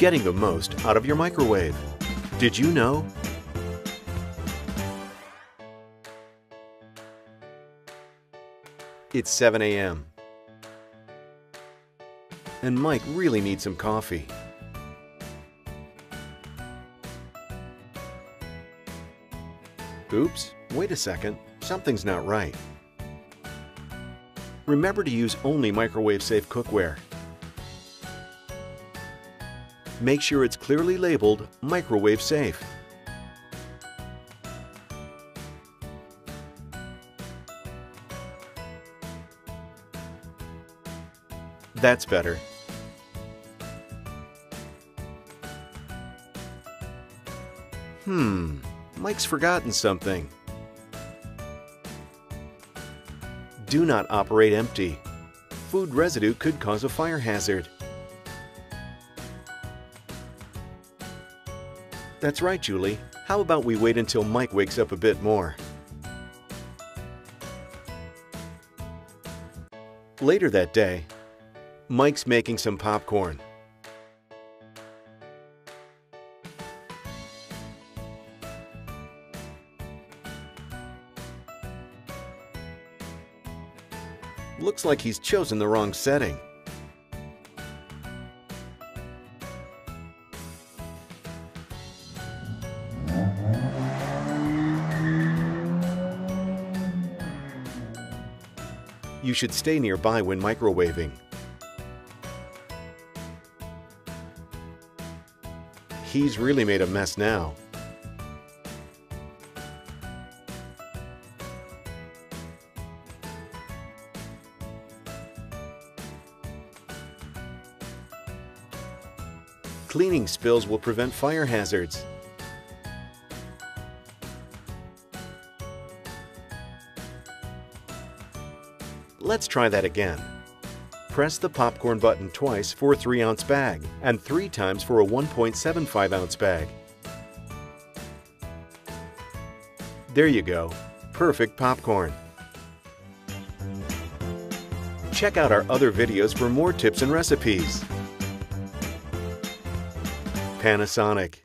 getting the most out of your microwave. Did you know? It's 7 a.m. and Mike really needs some coffee. Oops, wait a second, something's not right. Remember to use only microwave-safe cookware. Make sure it's clearly labeled microwave safe. That's better. Mike's forgotten something. Do not operate empty. Food residue could cause a fire hazard. That's right, Julie. How about we wait until Mike wakes up a bit more? Later that day, Mike's making some popcorn. Looks like he's chosen the wrong setting. You should stay nearby when microwaving. He's really made a mess now. Cleaning spills will prevent fire hazards. Let's try that again. Press the popcorn button twice for a 3-ounce bag and 3 times for a 1.75-ounce bag. There you go. Perfect popcorn. Check out our other videos for more tips and recipes. Panasonic.